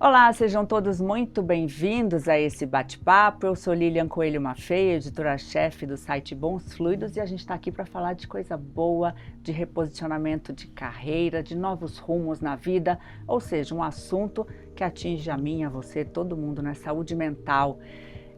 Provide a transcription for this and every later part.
Olá, sejam todos muito bem-vindos a esse bate-papo. Eu sou Lilian Coelho Maffei, editora-chefe do site Bons Fluidos, e a gente está aqui para falar de coisa boa, de reposicionamento de carreira, de novos rumos na vida, ou seja, um assunto que atinge a mim, a você, todo mundo, né? Saúde mental.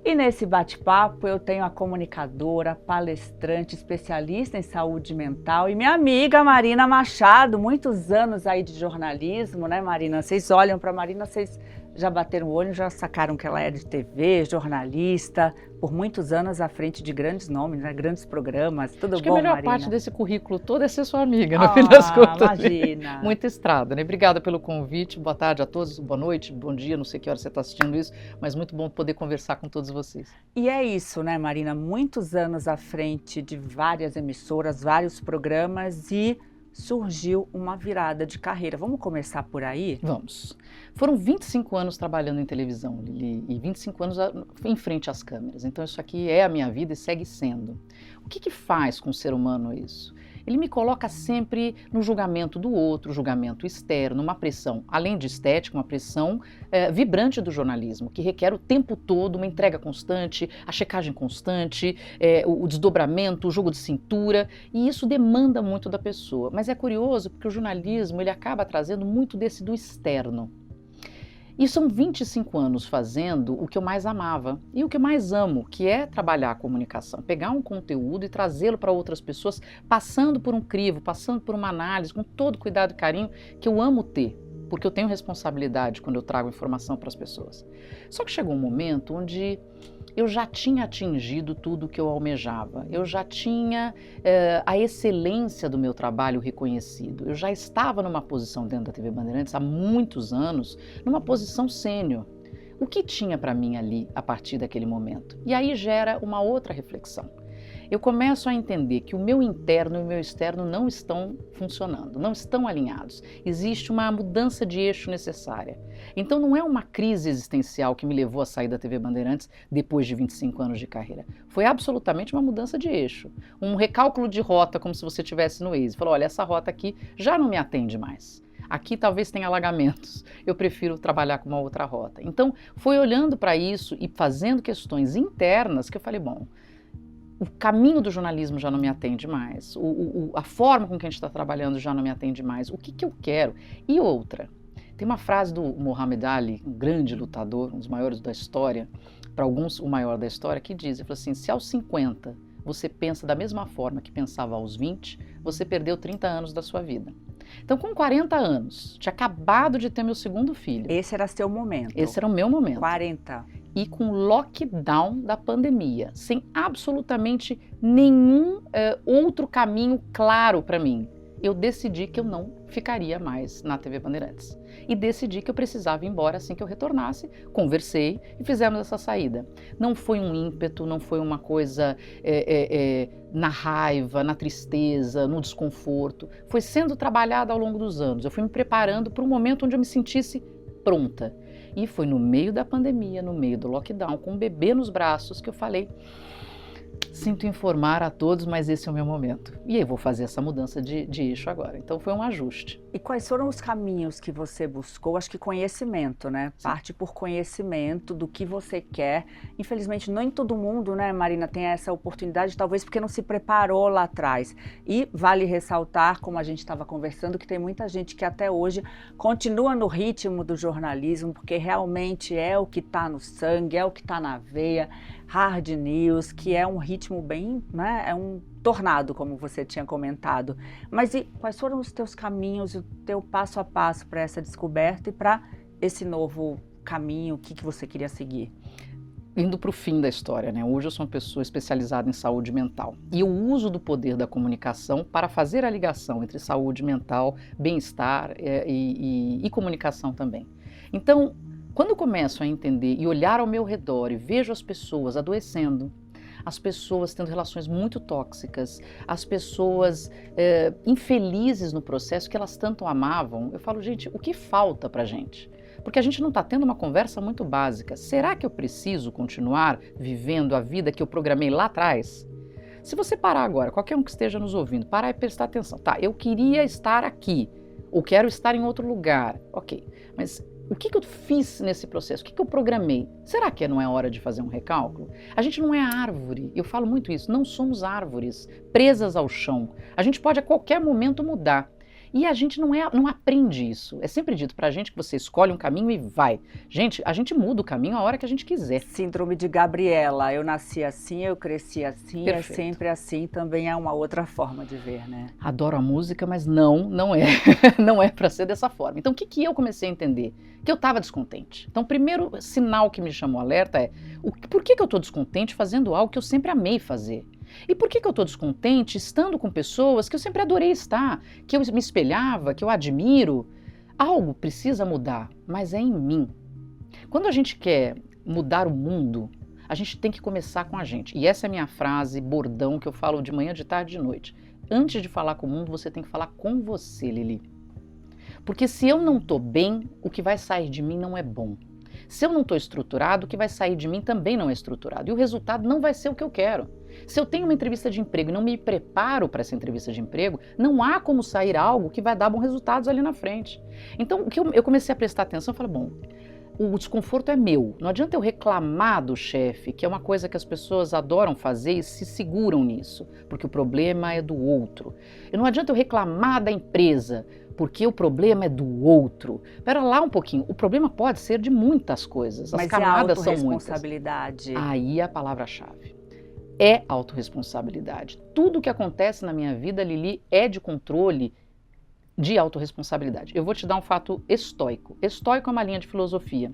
E nesse bate-papo eu tenho a comunicadora, palestrante, especialista em saúde mental e minha amiga Marina Machado, muitos anos aí de jornalismo, né, Marina? Vocês olham para Marina, vocês já bateram o olho, já sacaram que ela é de TV, jornalista, por muitos anos à frente de grandes nomes, né, grandes programas. Tudo Acho bom, que a melhor Marina? parte desse currículo todo é ser sua amiga, no fim das contas. Imagina! Muita estrada, né? Obrigada pelo convite, boa tarde a todos, boa noite, bom dia, não sei que hora você está assistindo isso, mas muito bom poder conversar com todos vocês. E é isso, né, Marina? Muitos anos à frente de várias emissoras, vários programas e surgiu uma virada de carreira. Vamos começar por aí? Vamos. Foram 25 anos trabalhando em televisão, Lili, e 25 anos em frente às câmeras. Então isso aqui é a minha vida e segue sendo. O que faz com o ser humano isso? Ele me coloca sempre no julgamento do outro, julgamento externo, uma pressão, além de estética, uma pressão vibrante do jornalismo, que requer o tempo todo uma entrega constante, a checagem constante, o desdobramento, o jogo de cintura, e isso demanda muito da pessoa. Mas é curioso porque o jornalismo ele acaba trazendo muito desse do externo. E são 25 anos fazendo o que eu mais amava e o que eu mais amo, que é trabalhar a comunicação, pegar um conteúdo e trazê-lo para outras pessoas, passando por um crivo, passando por uma análise, com todo cuidado e carinho que eu amo ter, porque eu tenho responsabilidade quando eu trago informação para as pessoas. Só que chegou um momento onde eu já tinha atingido tudo o que eu almejava, eu já tinha a excelência do meu trabalho reconhecido, eu já estava numa posição dentro da TV Bandeirantes há muitos anos, numa posição sênior. O que tinha para mim ali a partir daquele momento? E aí gera uma outra reflexão. Eu começo a entender que o meu interno e o meu externo não estão funcionando, não estão alinhados. Existe uma mudança de eixo necessária. Então não é uma crise existencial que me levou a sair da TV Bandeirantes depois de 25 anos de carreira. Foi absolutamente uma mudança de eixo. Um recálculo de rota, como se você estivesse no Waze. Falou, olha, essa rota aqui já não me atende mais. Aqui talvez tenha alagamentos, eu prefiro trabalhar com uma outra rota. Então foi olhando para isso e fazendo questões internas que eu falei, bom, o caminho do jornalismo já não me atende mais, a forma com que a gente está trabalhando já não me atende mais, o que eu quero? E outra, tem uma frase do Muhammad Ali, um grande lutador, um dos maiores da história, para alguns o maior da história, que diz, ele falou assim, se aos 50 você pensa da mesma forma que pensava aos 20, você perdeu 30 anos da sua vida. Então, com 40 anos, tinha acabado de ter meu segundo filho. Esse era seu momento. Esse era o meu momento. 40. E com o lockdown da pandemia, sem absolutamente nenhum outro caminho claro para mim, eu decidi que eu não ficaria mais na TV Bandeirantes. E decidi que eu precisava ir embora assim que eu retornasse, conversei e fizemos essa saída. Não foi um ímpeto, não foi uma coisa na raiva, na tristeza, no desconforto. Foi sendo trabalhada ao longo dos anos. Eu fui me preparando para um momento onde eu me sentisse pronta. E foi no meio da pandemia, no meio do lockdown, com um bebê nos braços, que eu falei, sinto informar a todos, mas esse é o meu momento. E aí vou fazer essa mudança de eixo agora. Então foi um ajuste. E quais foram os caminhos que você buscou? Acho que conhecimento, né? Sim. Parte por conhecimento do que você quer. Infelizmente, nem todo mundo, né, Marina, tem essa oportunidade, talvez porque não se preparou lá atrás. E vale ressaltar, como a gente estava conversando, que tem muita gente que até hoje continua no ritmo do jornalismo, porque realmente é o que está no sangue, é o que está na veia. Hard news, que é um ritmo bem, né, é um tornado, como você tinha comentado. Mas e quais foram os teus caminhos, o teu passo a passo para essa descoberta e para esse novo caminho, o que você queria seguir? Indo para o fim da história, né? Hoje eu sou uma pessoa especializada em saúde mental e eu uso do poder da comunicação para fazer a ligação entre saúde mental, bem-estar e comunicação também. Então, quando eu começo a entender e olhar ao meu redor e vejo as pessoas adoecendo, as pessoas tendo relações muito tóxicas, as pessoas infelizes no processo que elas tanto amavam, eu falo, gente, o que falta pra gente? Porque a gente não está tendo uma conversa muito básica. Será que eu preciso continuar vivendo a vida que eu programei lá atrás? Se você parar agora, qualquer um que esteja nos ouvindo, parar e prestar atenção. Tá, eu queria estar aqui, ou quero estar em outro lugar. Ok, mas O que eu fiz nesse processo? O que eu programei? Será que não é hora de fazer um recálculo? A gente não é árvore, eu falo muito isso, não somos árvores presas ao chão. A gente pode a qualquer momento mudar. E a gente não aprende isso. É sempre dito pra gente que você escolhe um caminho e vai. Gente, a gente muda o caminho a hora que a gente quiser. Síndrome de Gabriela. Eu nasci assim, eu cresci assim, Perfeito. É sempre assim. Também é uma outra forma de ver, né? Adoro a música, mas não é. Não é pra ser dessa forma. Então, o que eu comecei a entender? Que eu estava descontente. Então, o primeiro sinal que me chamou alerta é por que eu estou descontente fazendo algo que eu sempre amei fazer? E por que eu estou descontente estando com pessoas que eu sempre adorei estar, que eu me espelhava, que eu admiro? Algo precisa mudar, mas é em mim. Quando a gente quer mudar o mundo, a gente tem que começar com a gente. E essa é a minha frase, bordão, que eu falo de manhã, de tarde e de noite. Antes de falar com o mundo, você tem que falar com você, Lili. Porque se eu não estou bem, o que vai sair de mim não é bom. Se eu não estou estruturado, o que vai sair de mim também não é estruturado. E o resultado não vai ser o que eu quero. Se eu tenho uma entrevista de emprego e não me preparo para essa entrevista de emprego, não há como sair algo que vai dar bons resultados ali na frente. Então, o que eu comecei a prestar atenção, eu falei, bom, o desconforto é meu. Não adianta eu reclamar do chefe, que é uma coisa que as pessoas adoram fazer e se seguram nisso, porque o problema é do outro. E não adianta eu reclamar da empresa, porque o problema é do outro. Espera lá um pouquinho, o problema pode ser de muitas coisas, as camadas são muitas. Autorresponsabilidade. Aí é a palavra-chave. É autorresponsabilidade. Tudo que acontece na minha vida, Lili, é de controle de autorresponsabilidade. Eu vou te dar um fato estoico. Estoico é uma linha de filosofia.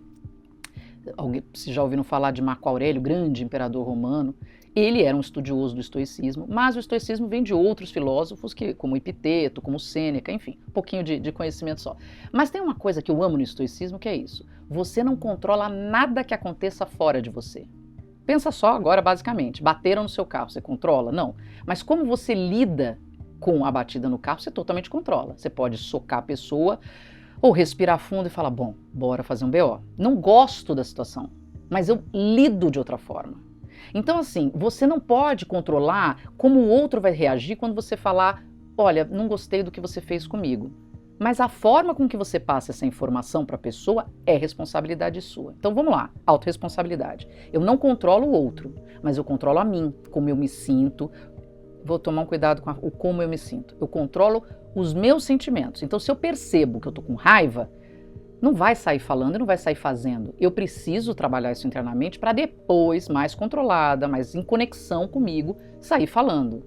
Vocês já ouviram falar de Marco Aurélio, grande imperador romano? Ele era um estudioso do estoicismo, mas o estoicismo vem de outros filósofos, como Epiteto, como Sêneca, enfim, um pouquinho de conhecimento só. Mas tem uma coisa que eu amo no estoicismo, que é isso. Você não controla nada que aconteça fora de você. Pensa só agora, basicamente, bateram no seu carro, você controla? Não. Mas como você lida com a batida no carro, você totalmente controla. Você pode socar a pessoa ou respirar fundo e falar, bom, bora fazer um BO. Não gosto da situação, mas eu lido de outra forma. Então, assim, você não pode controlar como o outro vai reagir quando você falar, olha, não gostei do que você fez comigo. Mas a forma com que você passa essa informação para a pessoa é responsabilidade sua. Então vamos lá, autorresponsabilidade. Eu não controlo o outro, mas eu controlo a mim, como eu me sinto. Vou tomar um cuidado com o como eu me sinto. Eu controlo os meus sentimentos. Então se eu percebo que eu estou com raiva, não vai sair falando e não vai sair fazendo. Eu preciso trabalhar isso internamente para depois, mais controlada, mais em conexão comigo, sair falando.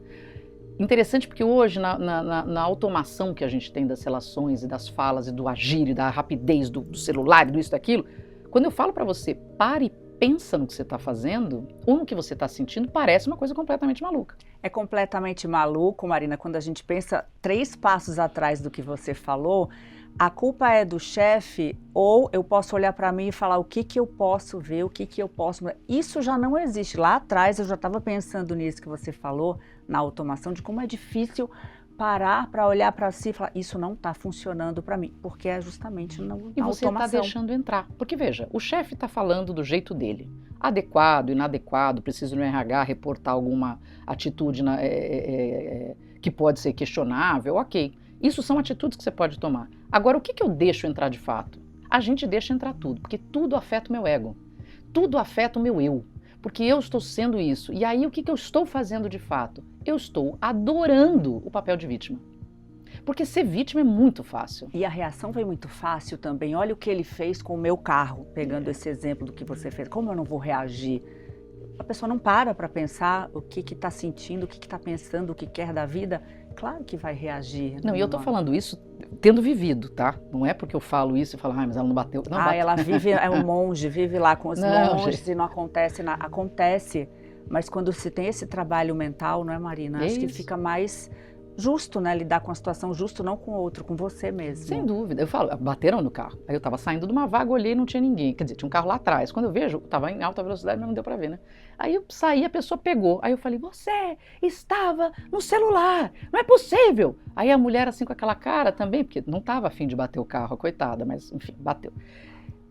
Interessante porque hoje, na automação que a gente tem das relações e das falas e do agir e da rapidez do celular e do isso e daquilo, quando eu falo para você, pare e pensa no que você está fazendo ou no que você está sentindo, parece uma coisa completamente maluca. É completamente maluco, Marina, quando a gente pensa 3 passos atrás do que você falou, a culpa é do chefe ou eu posso olhar para mim e falar o que eu posso ver, o que eu posso... Isso já não existe. Lá atrás eu já estava pensando nisso que você falou, na automação, de como é difícil parar para olhar para si e falar, isso não está funcionando para mim, porque é justamente na automação. E você está deixando entrar. Porque veja, o chefe está falando do jeito dele. Adequado, inadequado, preciso no RH reportar alguma atitude que pode ser questionável, ok. Isso são atitudes que você pode tomar. Agora, o que eu deixo entrar de fato? A gente deixa entrar tudo, porque tudo afeta o meu ego. Tudo afeta o meu eu. Porque eu estou sendo isso. E aí, o que eu estou fazendo de fato? Eu estou adorando o papel de vítima. Porque ser vítima é muito fácil. E a reação foi muito fácil também. Olha o que ele fez com o meu carro, pegando esse exemplo do que você fez. Como eu não vou reagir? A pessoa não para pensar o que está sentindo, o que está pensando, o que quer da vida. Claro que vai reagir. Não, e eu tô falando isso tendo vivido, tá? Não é porque eu falo isso e falo, mas ela não bateu. Não, bateu. Ela vive, é um monge, vive lá com os monges gente. E não acontece nada. Acontece, mas quando se tem esse trabalho mental, não é, Marina? Acho que fica mais justo, né? Lidar com a situação justo, não com o outro, com você mesmo. Sem dúvida. Eu falo, bateram no carro. Aí eu tava saindo de uma vaga, olhei e não tinha ninguém. Quer dizer, tinha um carro lá atrás. Quando eu vejo, tava em alta velocidade, mas não deu pra ver, né? Aí eu saí, a pessoa pegou. Aí eu falei, você estava no celular, não é possível. Aí a mulher assim com aquela cara também, porque não tava a fim de bater o carro, coitada, mas enfim, bateu.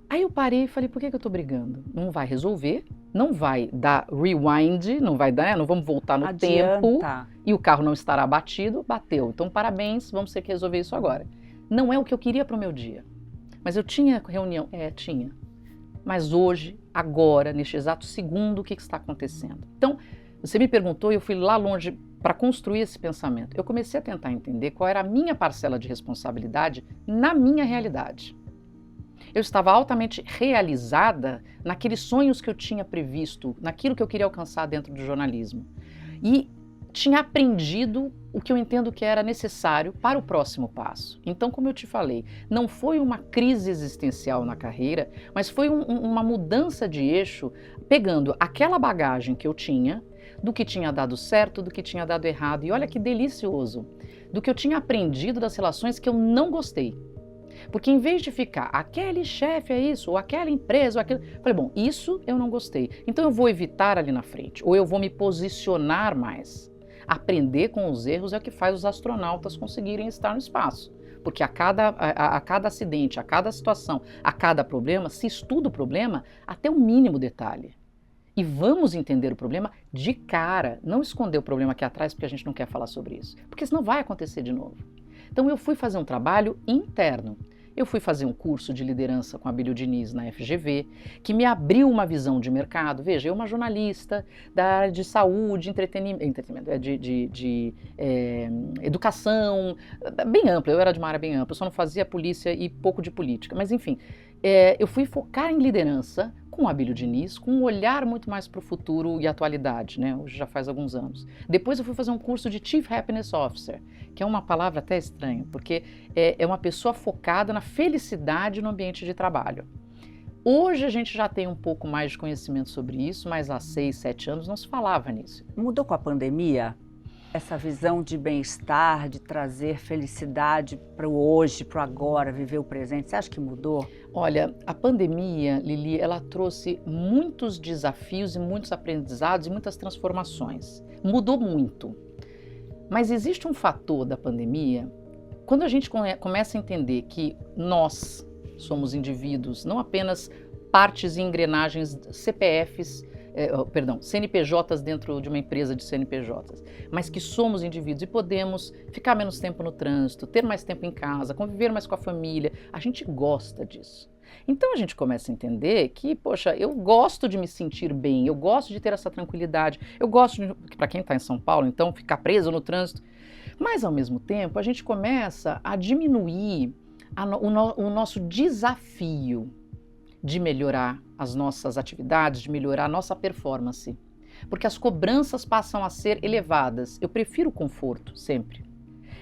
Aí eu parei e falei, por que eu tô brigando? Não vai resolver, não vai dar rewind, não vai dar, não vamos voltar no tempo e o carro não estará batido, bateu. Então parabéns, vamos ter que resolver isso agora. Não é o que eu queria pro meu dia. Mas eu tinha reunião? Tinha. Mas hoje, agora, neste exato segundo, o que está acontecendo? Então, você me perguntou e eu fui lá longe para construir esse pensamento. Eu comecei a tentar entender qual era a minha parcela de responsabilidade na minha realidade. Eu estava altamente realizada naqueles sonhos que eu tinha previsto, naquilo que eu queria alcançar dentro do jornalismo. E tinha aprendido o que eu entendo que era necessário para o próximo passo. Então, como eu te falei, não foi uma crise existencial na carreira, mas foi uma mudança de eixo, pegando aquela bagagem que eu tinha, do que tinha dado certo, do que tinha dado errado. E olha que delicioso, do que eu tinha aprendido das relações que eu não gostei. Porque em vez de ficar, aquele chefe é isso, ou aquela empresa, ou aquilo... Falei, bom, isso eu não gostei. Então eu vou evitar ali na frente, ou eu vou me posicionar mais. Aprender com os erros é o que faz os astronautas conseguirem estar no espaço. Porque a cada acidente, a cada situação, a cada problema, se estuda o problema até o mínimo detalhe. E vamos entender o problema de cara, não esconder o problema aqui atrás porque a gente não quer falar sobre isso. Porque senão vai acontecer de novo. Então eu fui fazer um trabalho interno. Eu fui fazer um curso de liderança com a Abílio Diniz na FGV, que me abriu uma visão de mercado. Veja, eu uma jornalista da área de saúde, entretenimento, educação, bem ampla, eu era de uma área bem ampla, eu só não fazia polícia e pouco de política. Mas enfim, eu fui focar em liderança com o Abílio Diniz, com um olhar muito mais para o futuro e atualidade, né? Hoje já faz alguns anos. Depois eu fui fazer um curso de Chief Happiness Officer, que é uma palavra até estranha, porque é uma pessoa focada na felicidade no ambiente de trabalho. Hoje a gente já tem um pouco mais de conhecimento sobre isso, mas há 6, 7 anos não se falava nisso. Mudou com a pandemia? Essa visão de bem-estar, de trazer felicidade para o hoje, para o agora, viver o presente, você acha que mudou? Olha, a pandemia, Lili, ela trouxe muitos desafios e muitos aprendizados e muitas transformações. Mudou muito. Mas existe um fator da pandemia, quando a gente começa a entender que nós somos indivíduos, não apenas partes e engrenagens CNPJs dentro de uma empresa de CNPJs, mas que somos indivíduos e podemos ficar menos tempo no trânsito, ter mais tempo em casa, conviver mais com a família, a gente gosta disso. Então a gente começa a entender que, poxa, eu gosto de me sentir bem, eu gosto de ter essa tranquilidade, eu gosto de, para quem está em São Paulo, então, ficar preso no trânsito, mas ao mesmo tempo a gente começa a diminuir o nosso desafio de melhorar as nossas atividades, de melhorar a nossa performance. Porque as cobranças passam a ser elevadas. Eu prefiro o conforto, sempre.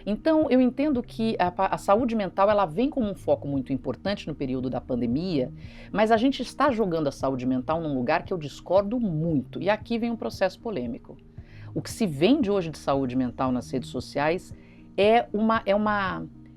Então, eu entendo que a saúde mental ela vem como um foco muito importante no período da pandemia, mas a gente está jogando a saúde mental num lugar que eu discordo muito. E aqui vem um processo polêmico. O que se vende hoje de saúde mental nas redes sociais é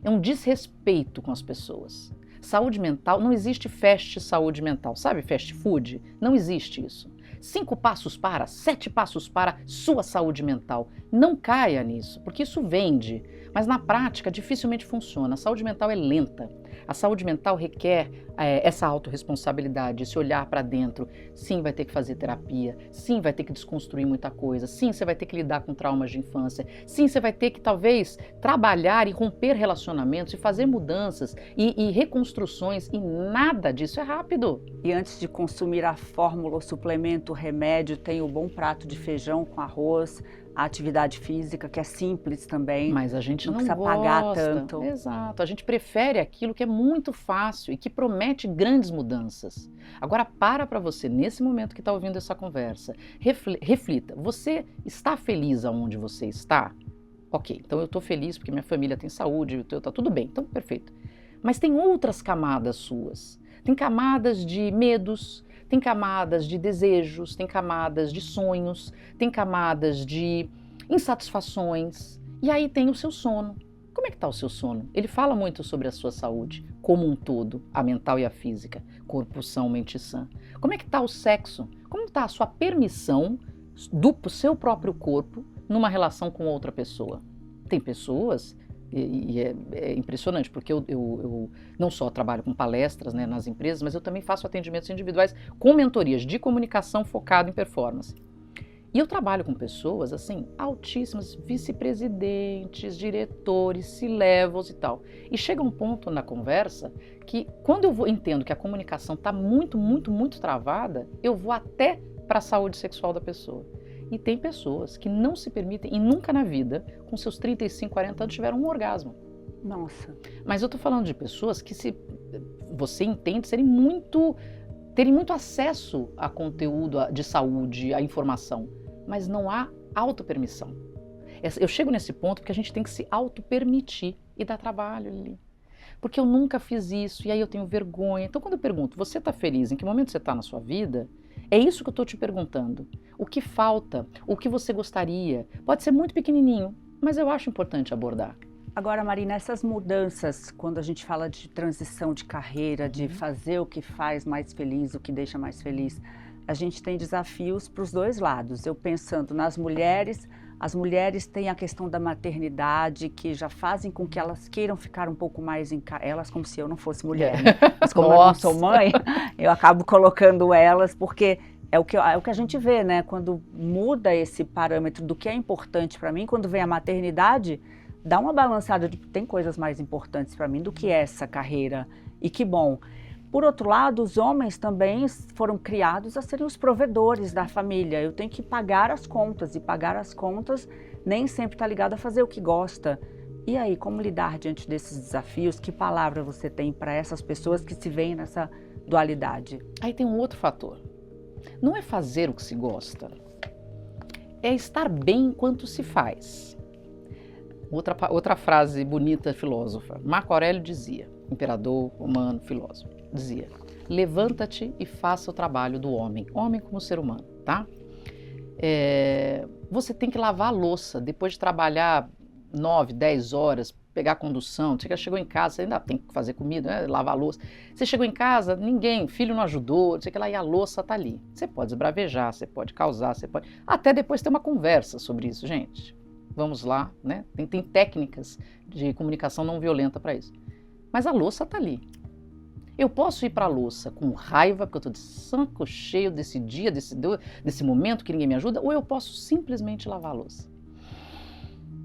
um desrespeito com as pessoas. Saúde mental, não existe fast saúde mental, sabe fast food? Não existe isso. 5 passos para, 7 passos para sua saúde mental. Não caia nisso, porque isso vende, mas na prática dificilmente funciona. A saúde mental é lenta. A saúde mental requer essa autorresponsabilidade, esse olhar para dentro. Sim, vai ter que fazer terapia. Sim, vai ter que desconstruir muita coisa. Sim, você vai ter que lidar com traumas de infância. Sim, você vai ter que talvez trabalhar e romper relacionamentos e fazer mudanças e reconstruções, e nada disso é rápido. E antes de consumir a fórmula, o suplemento, o remédio, tem o bom prato de feijão com arroz, a atividade física, que é simples também. Mas a gente não precisa gosta. pagar tanto. Exato, a gente prefere aquilo que é muito fácil e que promete grandes mudanças. Agora para você, nesse momento que está ouvindo essa conversa, reflita, você está feliz aonde você está? Ok, então eu estou feliz porque minha família tem saúde, está tudo bem, então perfeito. Mas tem outras camadas suas, tem camadas de medos, tem camadas de desejos, tem camadas de sonhos, tem camadas de insatisfações, e aí tem o seu sono. Como é que está o seu sono? Ele fala muito sobre a sua saúde, como um todo, a mental e a física, corpo são, mente sã. Como é que está o sexo? Como está a sua permissão do seu próprio corpo numa relação com outra pessoa? Tem pessoas... E é impressionante, porque eu não só trabalho com palestras, né, nas empresas, mas eu também faço atendimentos individuais com mentorias de comunicação focado em performance. E eu trabalho com pessoas, assim, altíssimas, vice-presidentes, diretores, C-levels e tal. E chega um ponto na conversa que, quando eu entendo que a comunicação está muito, muito, muito travada, eu vou até para a saúde sexual da pessoa. E tem pessoas que não se permitem, e nunca na vida, com seus 35, 40 anos, tiveram um orgasmo. Nossa. Mas eu estou falando de pessoas que, se você entende, terem muito acesso a conteúdo de saúde, a informação. Mas não há autopermissão. Eu chego nesse ponto porque a gente tem que se autopermitir e dar trabalho, Lili. Porque eu nunca fiz isso e aí eu tenho vergonha. Então, quando eu pergunto, você está feliz? Em que momento você está na sua vida? É isso que eu estou te perguntando. O que falta? O que você gostaria? Pode ser muito pequenininho, mas eu acho importante abordar. Agora, Marina, essas mudanças, quando a gente fala de transição de carreira, de fazer o que faz mais feliz, o que deixa mais feliz, a gente tem desafios para os dois lados. Eu pensando nas mulheres, as mulheres têm a questão da maternidade, que já fazem com que elas queiram ficar um pouco mais em casa. Elas, como se eu não fosse mulher, né? Mas como eu não sou mãe, eu acabo colocando elas, porque é o que a gente vê, né? Quando muda esse parâmetro do que é importante para mim, quando vem a maternidade, dá uma balançada de tem coisas mais importantes para mim do que essa carreira. E que bom. Por outro lado, os homens também foram criados a serem os provedores da família. Eu tenho que pagar as contas, e pagar as contas nem sempre está ligado a fazer o que gosta. E aí, como lidar diante desses desafios? Que palavra você tem para essas pessoas que se veem nessa dualidade? Aí tem um outro fator. Não é fazer o que se gosta, é estar bem enquanto se faz. Outra frase bonita filósofa. Marco Aurélio dizia, imperador romano, filósofo, dizia: levanta-te e faça o trabalho do homem como ser humano, tá? Você tem que lavar a louça depois de trabalhar 9, 10 horas, pegar a condução, você chegou em casa, você ainda tem que fazer comida, né? Lavar a louça. Você chegou em casa, ninguém, filho não ajudou, sei que lá, e a louça tá ali. Você pode esbravejar, você pode causar, você pode até depois ter uma conversa sobre isso, gente. Vamos lá, né? Tem técnicas de comunicação não violenta para isso. Mas a louça tá ali. Eu posso ir para a louça com raiva, porque eu estou de saco cheio desse dia, desse momento que ninguém me ajuda, ou eu posso simplesmente lavar a louça.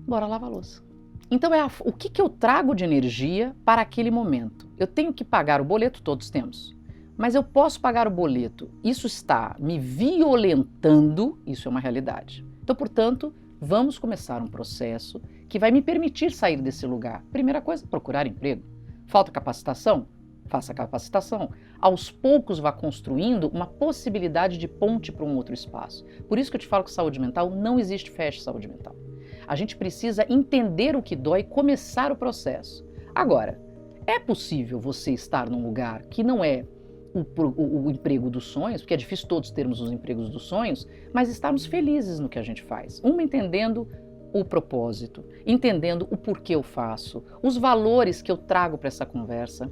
Bora lavar a louça. Então, o que eu trago de energia para aquele momento? Eu tenho que pagar o boleto, todos temos. Mas eu posso pagar o boleto. Isso está me violentando, isso é uma realidade. Então, portanto, vamos começar um processo que vai me permitir sair desse lugar. Primeira coisa, procurar emprego. Falta capacitação? Faça capacitação. Aos poucos vá construindo uma possibilidade de ponte para um outro espaço. Por isso que eu te falo que saúde mental não existe fast saúde mental. A gente precisa entender o que dói e começar o processo. Agora, é possível você estar num lugar que não é o emprego dos sonhos, porque é difícil todos termos os empregos dos sonhos, mas estarmos felizes no que a gente faz. Entendendo o propósito, entendendo o porquê eu faço, os valores que eu trago para essa conversa,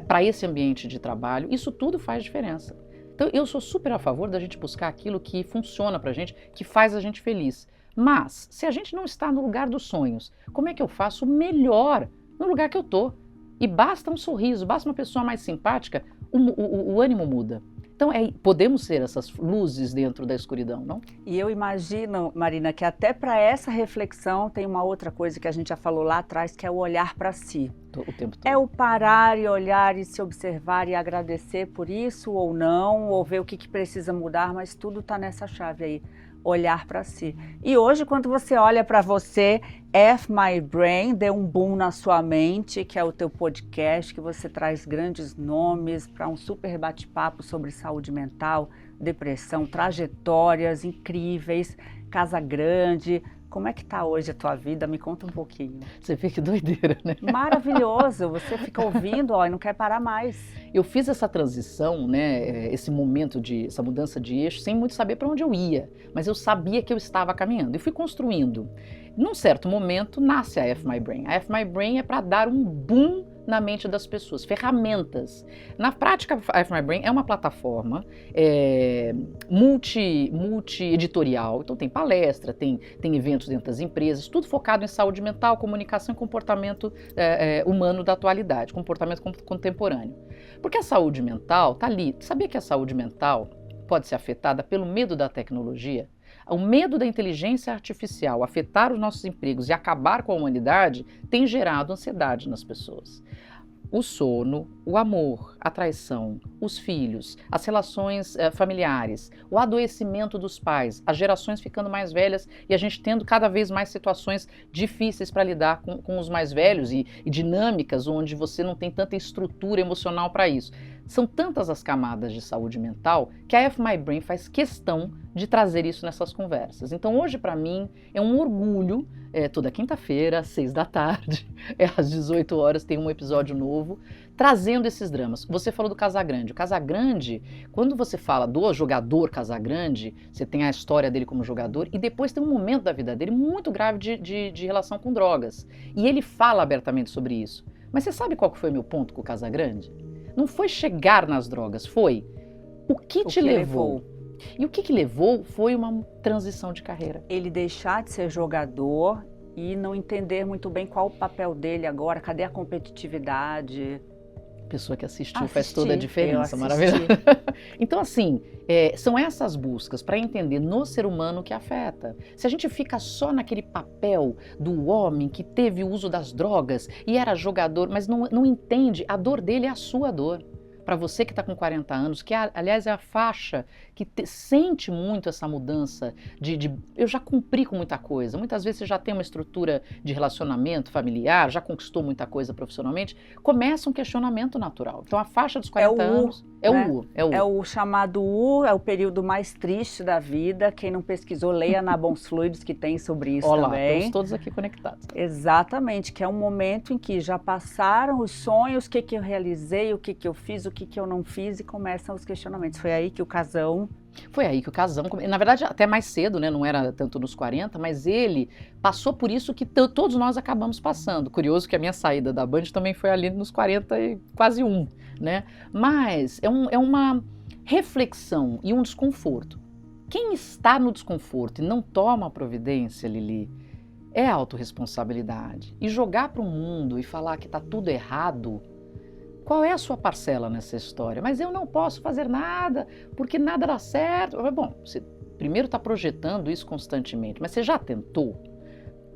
para esse ambiente de trabalho, isso tudo faz diferença. Então eu sou super a favor da gente buscar aquilo que funciona para a gente, que faz a gente feliz. Mas, se a gente não está no lugar dos sonhos, como é que eu faço o melhor no lugar que eu estou? E basta um sorriso, basta uma pessoa mais simpática, o ânimo muda. Então, podemos ser essas luzes dentro da escuridão, não? E eu imagino, Marina, que até para essa reflexão tem uma outra coisa que a gente já falou lá atrás, que é o olhar para si. O tempo todo. É o parar e olhar e se observar e agradecer por isso ou não, ou ver o que precisa mudar, mas tudo está nessa chave aí. Olhar para si. E hoje, quando você olha para você, F My Brain deu um boom na sua mente, que é o teu podcast, que você traz grandes nomes para um super bate-papo sobre saúde mental, depressão, trajetórias incríveis, casa grande. Como é que tá hoje a tua vida? Me conta um pouquinho. Você vê que doideira, né? Maravilhoso, você fica ouvindo, ó, e não quer parar mais. Eu fiz essa transição, né, essa mudança de eixo, sem muito saber para onde eu ia, mas eu sabia que eu estava caminhando. Eu fui construindo. Num certo momento, nasce a F My Brain. A F My Brain é para dar um boom na mente das pessoas, ferramentas. Na prática, a F My Brain é uma plataforma multi-editorial, então tem palestra, tem eventos dentro das empresas, tudo focado em saúde mental, comunicação e comportamento humano da atualidade, comportamento contemporâneo. Porque a saúde mental está ali. Sabia que a saúde mental pode ser afetada pelo medo da tecnologia? O medo da inteligência artificial afetar os nossos empregos e acabar com a humanidade tem gerado ansiedade nas pessoas. O sono, o amor, a traição, os filhos, as relações familiares, o adoecimento dos pais, as gerações ficando mais velhas e a gente tendo cada vez mais situações difíceis para lidar com os mais velhos e dinâmicas onde você não tem tanta estrutura emocional para isso. São tantas as camadas de saúde mental que a F My Brain faz questão de trazer isso nessas conversas. Então hoje para mim é um orgulho, toda quinta-feira, às 6 da tarde, às 18 horas tem um episódio novo, trazendo esses dramas. Você falou do Casagrande. O Casagrande, quando você fala do jogador Casagrande, você tem a história dele como jogador e depois tem um momento da vida dele muito grave de relação com drogas. E ele fala abertamente sobre isso. Mas você sabe qual que foi meu ponto com o Casagrande? Não foi chegar nas drogas, foi o que te levou. E o que levou foi uma transição de carreira. Ele deixar de ser jogador e não entender muito bem qual o papel dele agora, cadê a competitividade? Pessoa que assistiu faz toda a diferença, eu maravilhoso. Então, assim, são essas buscas para entender no ser humano que afeta. Se a gente fica só naquele papel do homem que teve o uso das drogas e era jogador, mas não entende, a dor dele é a sua dor. Para você que está com 40 anos, que aliás é a faixa que sente muito essa mudança eu já cumpri com muita coisa, muitas vezes você já tem uma estrutura de relacionamento familiar, já conquistou muita coisa profissionalmente, começa um questionamento natural. Então a faixa dos 40 anos é o U. É o chamado U, é o período mais triste da vida. Quem não pesquisou, leia na Bons Fluidos, que tem sobre isso também. Estamos todos aqui conectados. Exatamente, que é um momento em que já passaram os sonhos, o que eu realizei, o que eu fiz, o que eu não fiz, e começam os questionamentos. Foi aí que o Casão... Na verdade até mais cedo, né? Não era tanto nos 40, mas ele passou por isso que todos nós acabamos passando. Curioso que a minha saída da Band também foi ali nos 40 e quase né? Mas é uma reflexão e um desconforto. Quem está no desconforto e não toma providência, Lili, é autorresponsabilidade. E jogar para o mundo e falar que está tudo errado, qual é a sua parcela nessa história? Mas eu não posso fazer nada, porque nada dá certo. Bom, você primeiro está projetando isso constantemente, mas você já tentou?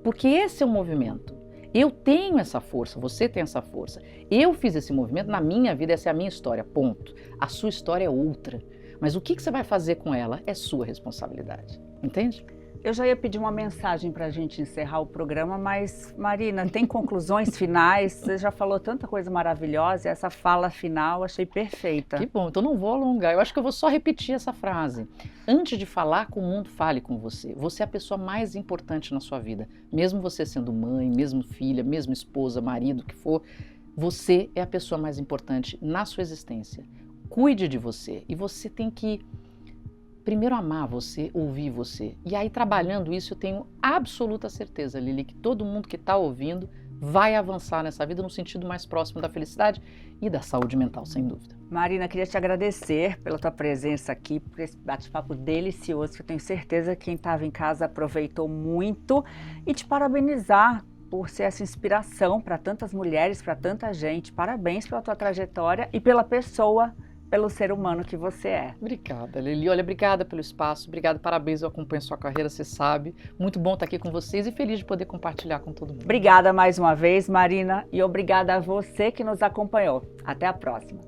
Porque esse é o movimento. Eu tenho essa força, você tem essa força. Eu fiz esse movimento na minha vida, essa é a minha história, ponto. A sua história é outra. Mas o que você vai fazer com ela é sua responsabilidade. Entende? Eu já ia pedir uma mensagem para a gente encerrar o programa, mas, Marina, tem conclusões finais? Você já falou tanta coisa maravilhosa e essa fala final achei perfeita. Que bom, então não vou alongar. Eu acho que eu vou só repetir essa frase. Antes de falar com o mundo, fale com você. Você é a pessoa mais importante na sua vida. Mesmo você sendo mãe, mesmo filha, mesmo esposa, marido, o que for, você é a pessoa mais importante na sua existência. Cuide de você e você tem que primeiro amar você, ouvir você. E aí, trabalhando isso, eu tenho absoluta certeza, Lili, que todo mundo que está ouvindo vai avançar nessa vida no sentido mais próximo da felicidade e da saúde mental, sem dúvida. Marina, queria te agradecer pela tua presença aqui, por esse bate-papo delicioso, que eu tenho certeza que quem estava em casa aproveitou muito, e te parabenizar por ser essa inspiração para tantas mulheres, para tanta gente. Parabéns pela tua trajetória e pela pessoa, pelo ser humano que você é. Obrigada, Lili. Olha, obrigada pelo espaço, obrigada, parabéns, eu acompanho sua carreira, você sabe. Muito bom estar aqui com vocês e feliz de poder compartilhar com todo mundo. Obrigada mais uma vez, Marina, e obrigada a você que nos acompanhou. Até a próxima.